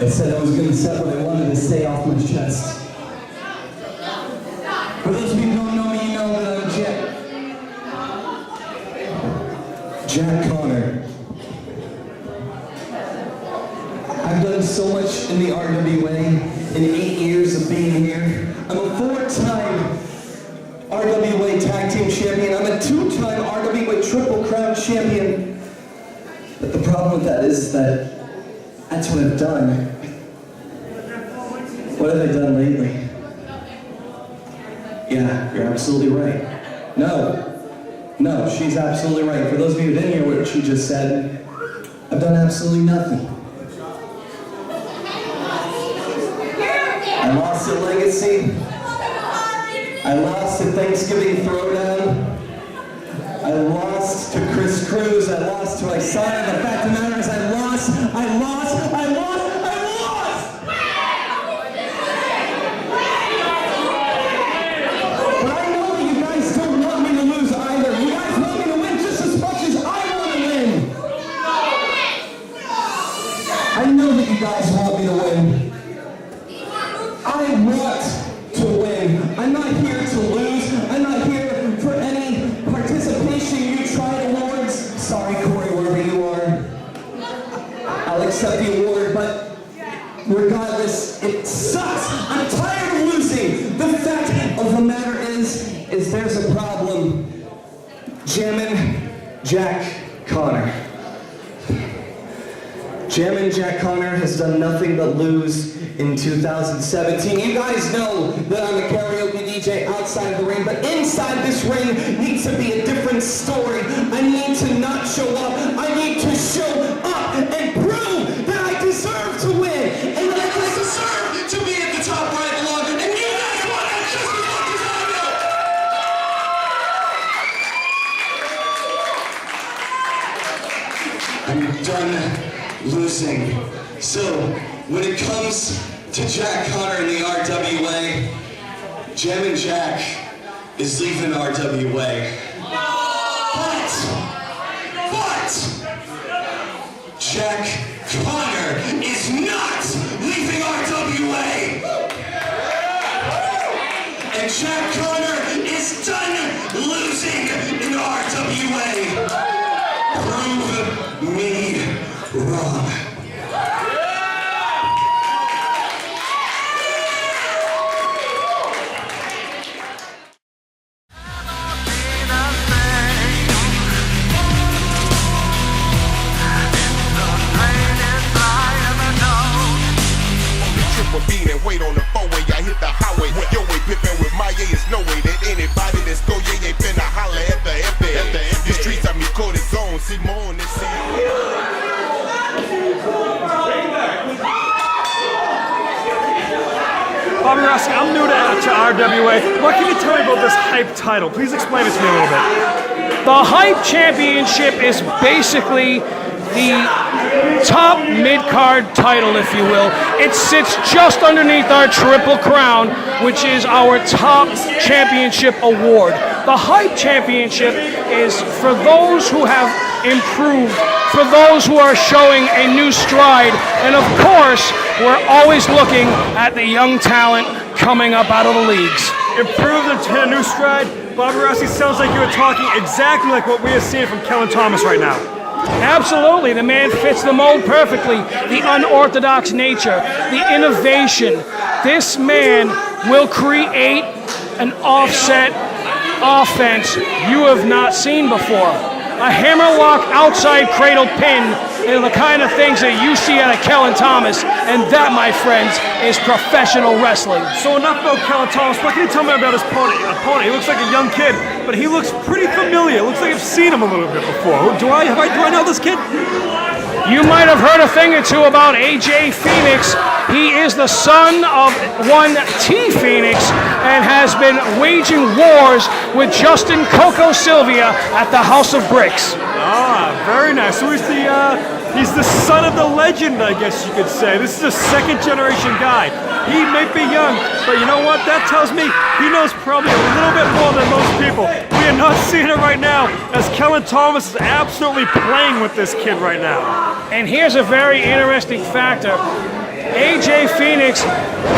I said I was going to set what I wanted to say off my chest. For those of you who don't know me, you know that I'm Jack Connor. I've done so much in the RWA in 8 years of being here. I'm a 4-time RWA Tag Team Champion. I'm a 2-time RWA Triple Crown Champion. But the problem with that is that that's what I've done. What have I done lately? Yeah, you're absolutely right. No, she's absolutely right. For those of you who didn't hear what she just said, I've done absolutely nothing. I lost at Legacy. I lost at Thanksgiving Throwdown. I lost to Chris Cruz. I lost to Isaiah. The fact of the matter is I lost. But I know that you guys don't want me to lose either. You guys want me to win just as much as I want to win. I know that you guys want me to win. I want to win. I'm not here to lose. I'm not here for any participation you try awards. Sorry, Corey, wherever you are. I'll accept the award, but regardless, it sucks. I'm tired of losing. The fact of the matter is there's a problem. Jammin' Jack Connor. Jammin' Jack Connor has done nothing but lose in 2017. You guys know that I'm a karaoke DJ outside of the ring, but inside this ring needs to be a different story. I need to not show up. I need to show up and prove that I deserve to win and that I deserve to be at the top where I belong. And you guys want that just as much as I do. I'm done losing. So, when it comes to Jack Connor in the RWA, Jammin' Jack is leaving RWA. But Jack Connor is not leaving RWA. And Jack Connor is done losing in RWA. Prove me wrong. Wait on the four-way, I hit the highway. Your way pippin' with my is no way that anybody that's go ain't finna holler at the FM. The streets have me cortisone, Simone, and see. Bobby Rossi, I'm new to RWA. What can you tell me about this hype title? Please explain it to me a little bit. The Hype Championship is basically the top mid-card title, if you will. It sits just underneath our Triple Crown, which is our top championship award. The Hype Championship is for those who have improved, for those who are showing a new stride, and of course, we're always looking at the young talent coming up out of the leagues. Improved and hit a new stride. Bobby Rossi, sounds like you were talking exactly like what we are seeing from Kellan Thomas right now. Absolutely, the man fits the mold perfectly. The unorthodox nature, the innovation. This man will create an offset offense you have not seen before. A hammerlock outside cradle pin are the kind of things that you see out of Kellan Thomas, and that, my friends, is professional wrestling. So enough about Kellan Thomas. What can you tell me about his opponent? He looks like a young kid, but he looks pretty familiar. Looks like I've seen him a little bit before. Do I know this kid? You might have heard a thing or two about AJ Phoenix. He is the son of one T Phoenix and has been waging wars with Justin Coco Sylvia at the House of Bricks. Ah, very nice. So he's the son of the legend, I guess you could say. This is a second generation guy. He may be young, but you know what? That tells me he knows probably a little bit more than most people. We are not seeing it right now, as Kellan Thomas is absolutely playing with this kid right now. And here's a very interesting factor. AJ Phoenix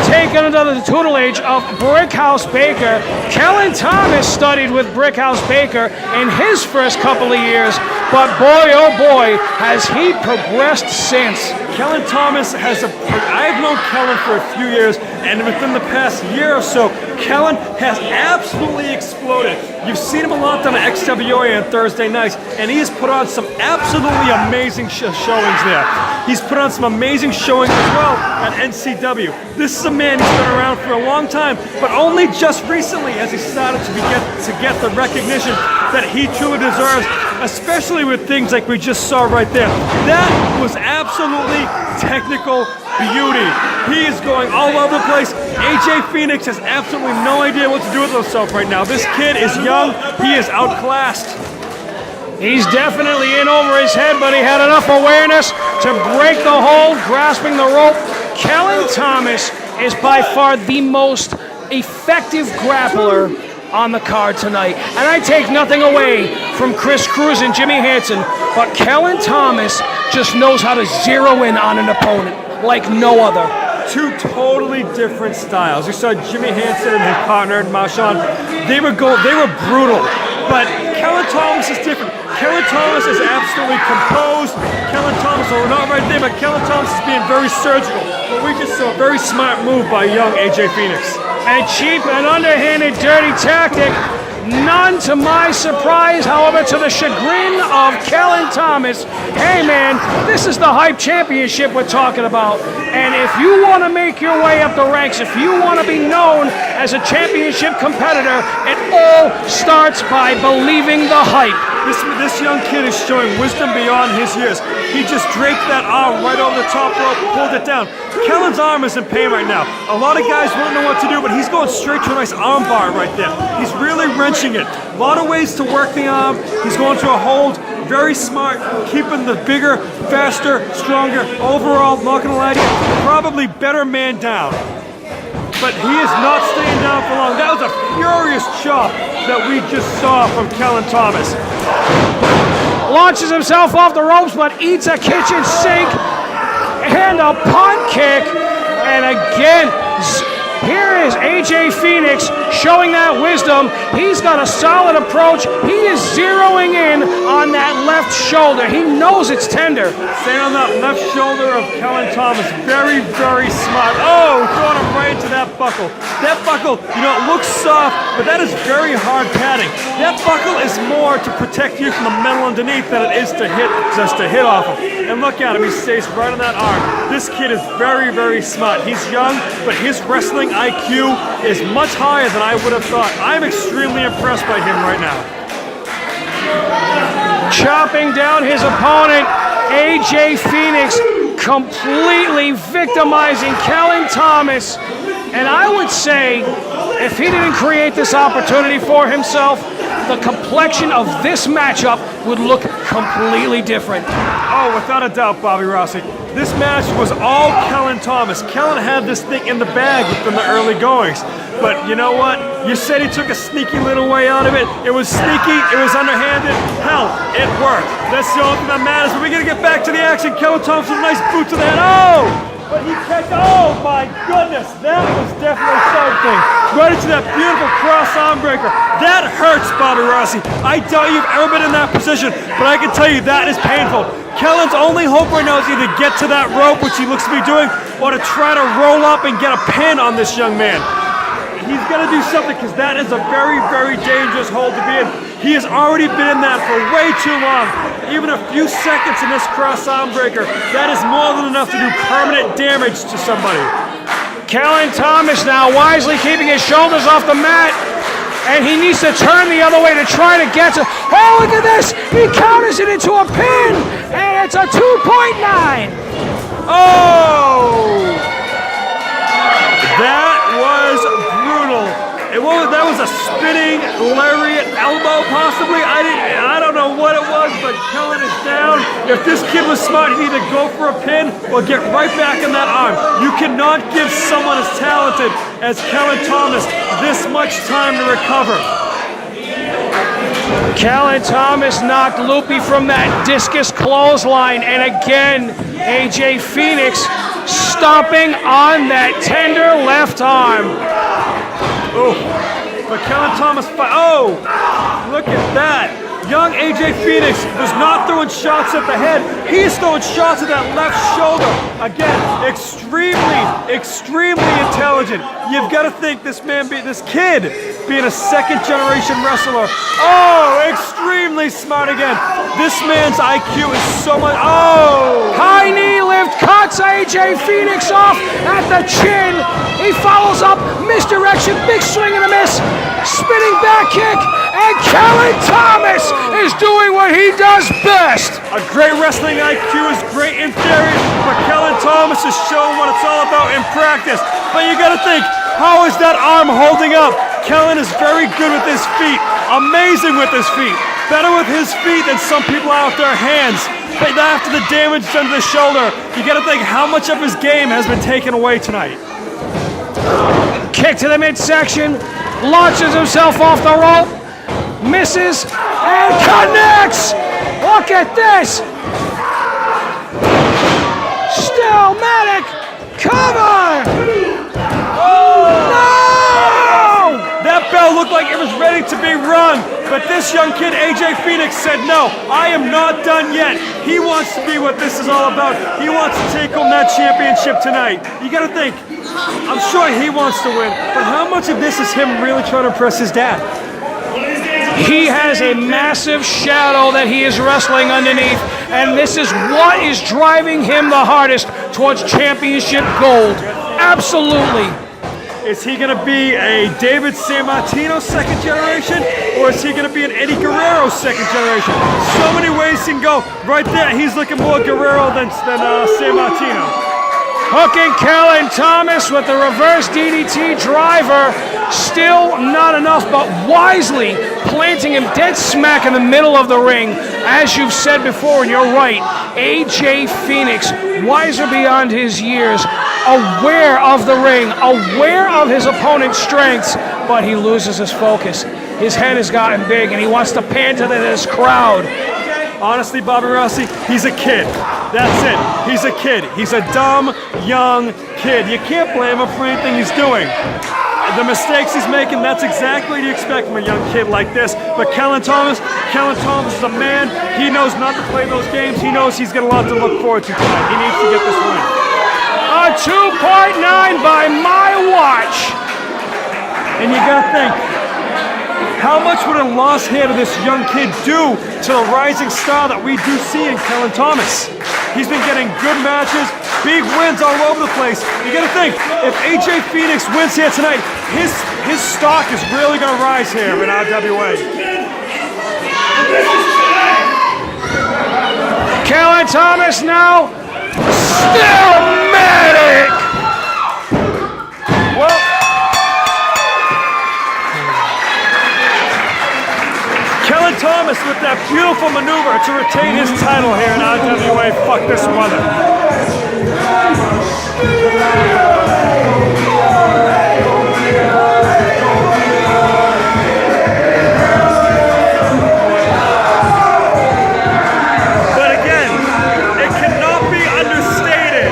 taken under the tutelage of Brickhouse Baker. Kellan Thomas studied with Brickhouse Baker in his first couple of years, but boy, oh boy, has he progressed since. Kellan Thomas I've known Kellan for a few years, and within the past year or so, Kellan has absolutely exploded. You've seen him a lot on XWA on Thursday nights, and he has put on some absolutely amazing showings there. He's put on some amazing showings as well at NCW. This is a man who's been around for a long time, but only just recently has he started to get the recognition that he truly deserves, especially with things like we just saw right there. That was absolutely technical beauty. He is going all over the place. AJ Phoenix has absolutely no idea what to do with himself right now. This kid is young. He is outclassed. He's definitely in over his head, but he had enough awareness to break the hold, grasping the rope. Kellan Thomas is by far the most effective grappler on the card tonight. And I take nothing away from Chris Cruz and Jimmy Hansen, but Kellan Thomas just knows how to zero in on an opponent like no other. Two totally different styles. You saw Jimmy Hansen and his partner Marshawn. They were brutal, but Kellan Thomas is different. Kellan Thomas is absolutely composed. Kellan Thomas, well, not right there, but Kellan Thomas is being very surgical. But we just saw a very smart move by young AJ Phoenix. A cheap and underhanded dirty tactic. None to my surprise, however, to the chagrin of Kellan Thomas. Hey man, this is the Hype Championship we're talking about. And if you want to make your way up the ranks, if you want to be known as a championship competitor, it all starts by believing the hype. This young kid is showing wisdom beyond his years. He just draped that arm right over the top rope, pulled it down. Kellan's arm is in pain right now. A lot of guys won't know what to do, but he's going straight to a nice arm bar right there. He's really wrenching it. A lot of ways to work the arm. He's going to a hold. Very smart, keeping the bigger, faster, stronger, overall, not gonna lie to you, probably better man down. But he is not staying down for long. That was a furious chop that we just saw from Kellan Thomas. Launches himself off the ropes, but eats a kitchen sink and a punt kick. And again, here is AJ Phoenix showing that wisdom. He's got a solid approach. He is zeroing in on that left shoulder. He knows it's tender. Staying on that left shoulder of Kellan Thomas. Very, very smart. Oh, going him right into that buckle. That buckle, you know, it looks soft, but that is very hard padding. That buckle is more to protect you from the metal underneath than it is to hit, just to hit off of. And look at him, he stays right on that arm. This kid is very, very smart. He's young, but his wrestling IQ is much higher than I would have thought. I'm extremely impressed by him right now. Chopping down his opponent, AJ Phoenix, completely victimizing Kellan Thomas. And I would say, if he didn't create this opportunity for himself, the complexion of this matchup would look completely different. Oh, without a doubt, Bobby Rossi. This match was all Kellan Thomas. Kellan had this thing in the bag within the early goings. But you know what? You said he took a sneaky little way out of it. It was sneaky, it was underhanded. Hell, it worked. That's the only thing that matters. But we gotta get back to the action. Kellan Thomas with a nice boot to the head. Oh! But he catch, oh my goodness, that was definitely something. Right into that beautiful cross arm breaker. That hurts, Bobby Rossi. I doubt you've ever been in that position, but I can tell you that is painful. Kellan's only hope right now is either get to that rope, which he looks to be doing, or to try to roll up and get a pin on this young man. He's got to do something because that is a very, very dangerous hold to be in. He has already been in that for way too long. Even a few seconds in this cross arm breaker, that is more than enough to do permanent damage to somebody. Kellan Thomas now wisely keeping his shoulders off the mat, and he needs to turn the other way to try to get to. Oh, look at this! He counters it into a pin, and it's a 2.9. Oh! That was brutal. That was a spinning lariat elbow, possibly. I don't know what it was, but Kellan is down. If this kid was smart, he'd either go for a pin or get right back in that arm. You cannot give someone as talented as Kellan Thomas this much time to recover. Kellan Thomas knocked loopy from that discus clothesline, and again, AJ Phoenix stomping on that tender left arm. Oh, but Kellan Thomas, oh, look at that. Young AJ Phoenix was not throwing shots at the head. He's throwing shots at that left shoulder. Again, extremely intelligent. You've got to think this kid, being a second-generation wrestler. Oh, extremely smart again. This man's IQ is so much. Oh! High knee lift cuts AJ Phoenix off at the chin. He follows up, misdirection, big swing and a miss, spinning back kick, and Kellan Thomas is doing what he does best. A great wrestling IQ is great in theory, but Kellan Thomas is showing what it's all about in practice. But you got to think, how is that arm holding up? Kellan is very good with his feet, amazing with his feet, better with his feet than some people out with their hands. But after the damage done to the shoulder, you got to think how much of his game has been taken away tonight. Kick to the midsection, launches himself off the rope, misses, and connects! Look at this! Stillmatic cover! No! That bell looked like it was ready to be rung, but this young kid, AJ Phoenix, said no, I am not done yet. He wants to be what this is all about. He wants to take home that championship tonight. You gotta think, I'm sure he wants to win, but how much of this is him really trying to impress his dad? He has a massive shadow that he is wrestling underneath, and this is what is driving him the hardest towards championship gold. Absolutely. Is he going to be a David Sammartino second generation, or is he going to be an Eddie Guerrero second generation? So many ways he can go. Right there, he's looking more Guerrero than Sammartino. Hooking Kellan Thomas with the reverse DDT driver. Still not enough, but wisely planting him dead smack in the middle of the ring. As you've said before, and you're right, AJ Phoenix, wiser beyond his years, aware of the ring, aware of his opponent's strengths, but he loses his focus. His head has gotten big, and he wants to pander to this crowd. Honestly, Bobby Rossi, he's a kid. That's it. He's a kid. He's a dumb, young kid. You can't blame him for anything he's doing. The mistakes he's making, that's exactly what you expect from a young kid like this. But Kellan Thomas is a man. He knows not to play those games. He knows he's got a lot to look forward to tonight. He needs to get this win. A 2.9 by my watch. And you gotta think, how much would a loss here to this young kid do to the rising star that we do see in Kellan Thomas? He's been getting good matches, big wins all over the place. You gotta think, if AJ Phoenix wins here tonight, his stock is really gonna rise here in RWA. Kellan Thomas now, Stillmatic! Well, Kellan Thomas with that beautiful maneuver to retain his title here in RWA. Fuck this weather. But again, it cannot be understated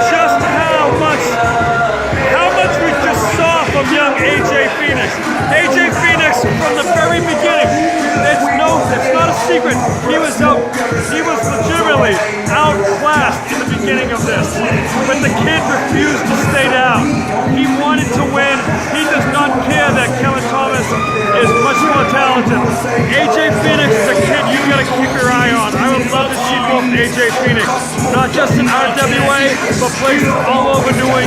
just how much we just saw from young AJ Phoenix. AJ Phoenix from the very beginning. It's not a secret. He was legitimately outclassed in the beginning of this. But the kid refused to stay down. He wanted to win. He does not care that Kellan Thomas is much more talented. AJ Phoenix is a kid you gotta keep your eye on. I would love to see both AJ Phoenix, not just in RWA, but places all over New England.